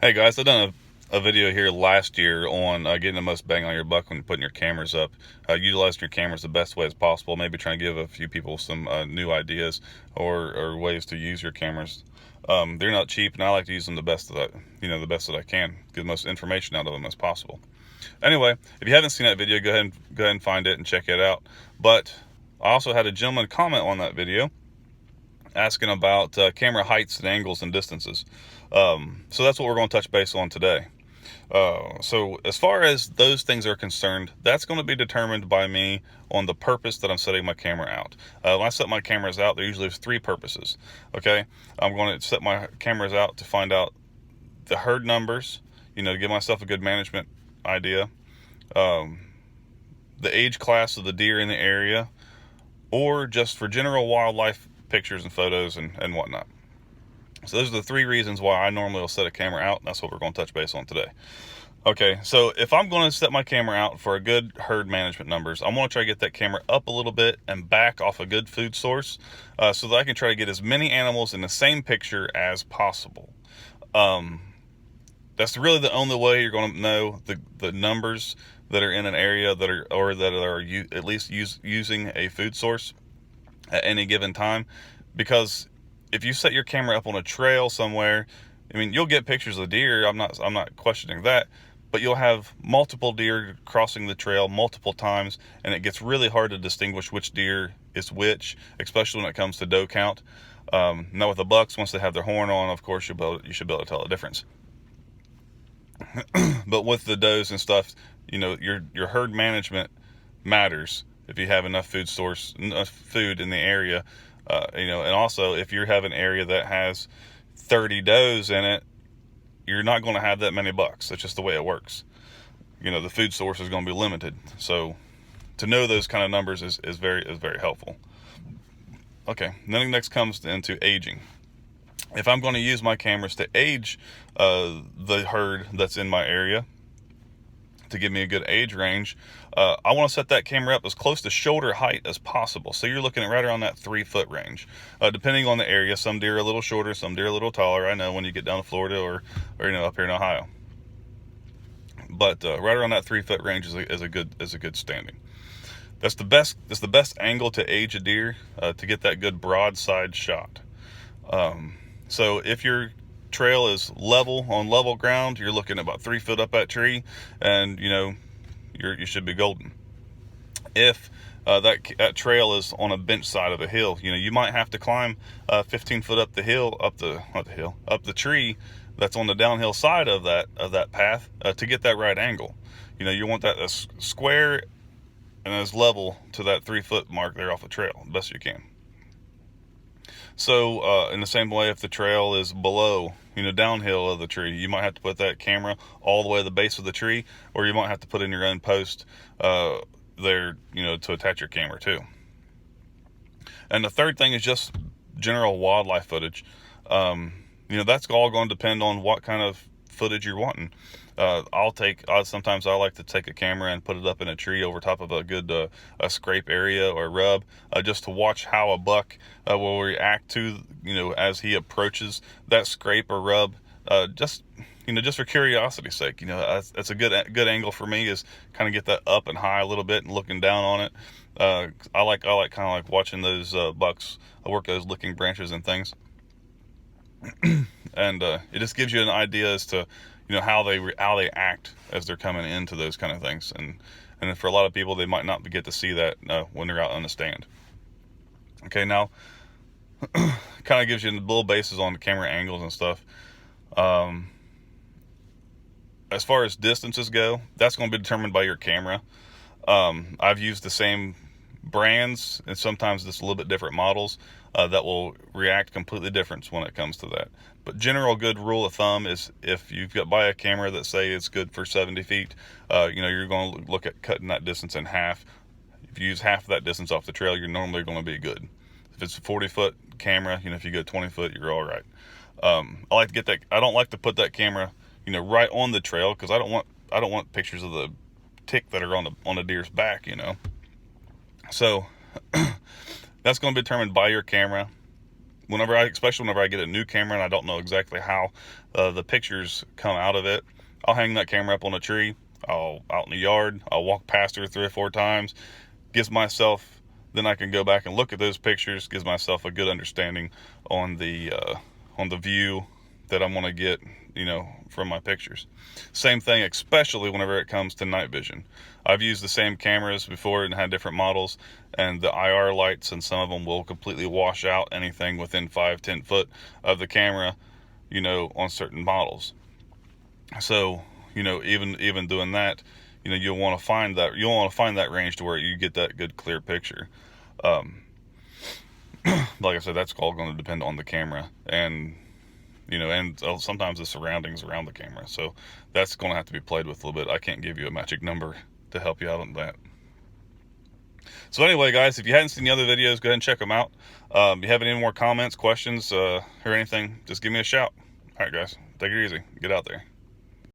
Hey guys, I done a video here last year on getting the most bang on your buck when putting your cameras up, utilizing your cameras the best way as possible. Maybe trying to give a few people some new ideas or ways to use your cameras. They're not cheap, and I like to use them the best that I can, get the most information out of them as possible. Anyway, if you haven't seen that video, go ahead and find it and check it out. But I also had a gentleman comment on that video asking about camera heights and angles and distances. So that's what we're going to touch base on today. So as far as those things are concerned, that's going to be determined by me on the purpose that I'm setting my camera out. When I set my cameras out, there usually is three purposes. Okay, I'm going to set my cameras out to find out the herd numbers, to give myself a good management idea, um, the age class of the deer in the area, or just for general wildlife pictures and photos and whatnot. So those are the three reasons why I normally will set a camera out, and that's what we're going to touch base on today. Okay, so if I'm going to set my camera out for a good herd management numbers, I'm going to try to get that camera up a little bit and back off a good food source, so that I can try to get as many animals in the same picture as possible. That's really the only way you're going to know the numbers that are in an area that are at least using a food source at any given time. Because if you set your camera up on a trail somewhere, I mean, you'll get pictures of deer. I'm not questioning that, but you'll have multiple deer crossing the trail multiple times, and it gets really hard to distinguish which deer is which, especially when it comes to doe count. Now with the bucks, once they have their horn on, of course you should be able to tell the difference. But with the does and stuff, your herd management matters. If you have enough food in the area, and also if you have an area that has 30 does in it, you're not going to have that many bucks. That's just the way it works. The food source is going to be limited. So to know those kind of numbers is very helpful. Okay, then next comes into aging. If I'm going to use my cameras to age the herd that's in my area, to give me a good age range, I want to set that camera up as close to shoulder height as possible. So you're looking at right around that 3-foot range. Depending on the area, some deer are a little shorter, some deer are a little taller. I know when you get down to Florida or up here in Ohio. But right around that 3-foot range is a good standing. That's the best angle to age a deer, to get that good broadside shot. So if your trail is on level ground, you're looking about 3 foot up that tree, and you should be golden. If that trail is on a bench side of a hill, you might have to climb 15 foot up the hill, up the tree that's on the downhill side of that path, to get that right angle. You want that as square and as level to that 3-foot mark there off the trail, best you can. So in the same way, if the trail is below, downhill of the tree, you might have to put that camera all the way to the base of the tree, or you might have to put in your own post there, to attach your camera to. And the third thing is just general wildlife footage. That's all going to depend on what kind of footage you're wanting. Sometimes I like to take a camera and put it up in a tree over top of a good a scrape area or rub, just to watch how a buck will react to, as he approaches that scrape or rub, just for curiosity's sake. That's a good angle for me, is kind of get that up and high a little bit and looking down on it. I like kind of like watching those bucks work those licking branches and things. And it just gives you an idea as to how they act as they're coming into those kind of things, and for a lot of people, they might not get to see that when they're out on the stand. Okay, now kind of gives you a little basis on the camera angles and stuff. As far as distances go, that's going to be determined by your camera. I've used the same brands and sometimes just a little bit different models that will react completely different when it comes to that. But general good rule of thumb is, if you've got buy a camera that say it's good for 70 feet, you're going to look at cutting that distance in half. If you use half of that distance off the trail, you're normally going to be good. If it's a 40-foot camera, if you go 20 foot, you're all right. I like to get that. I don't like to put that camera, right on the trail, because I don't want pictures of the tick that are on the deer's back. So that's going to be determined by your camera. especially whenever I get a new camera and I don't know exactly how the pictures come out of it, I'll hang that camera up on a tree. I'll out in the yard. I'll walk past her 3 or 4 times. Then I can go back and look at those pictures. Gives myself a good understanding on the view that I'm going to get, from my pictures. Same thing, especially whenever it comes to night vision. I've used the same cameras before and had different models, and the IR lights and some of them will completely wash out anything within 5-10 foot of the camera, on certain models. So, even doing that, you'll want to find that range to where you get that good clear picture. Like I said, that's all going to depend on the camera and sometimes the surroundings around the camera. So that's going to have to be played with a little bit. I can't give you a magic number to help you out on that. So anyway, guys, if you hadn't seen the other videos, go ahead and check them out. If you have any more comments, questions, or anything, just give me a shout. All right, guys, take it easy. Get out there.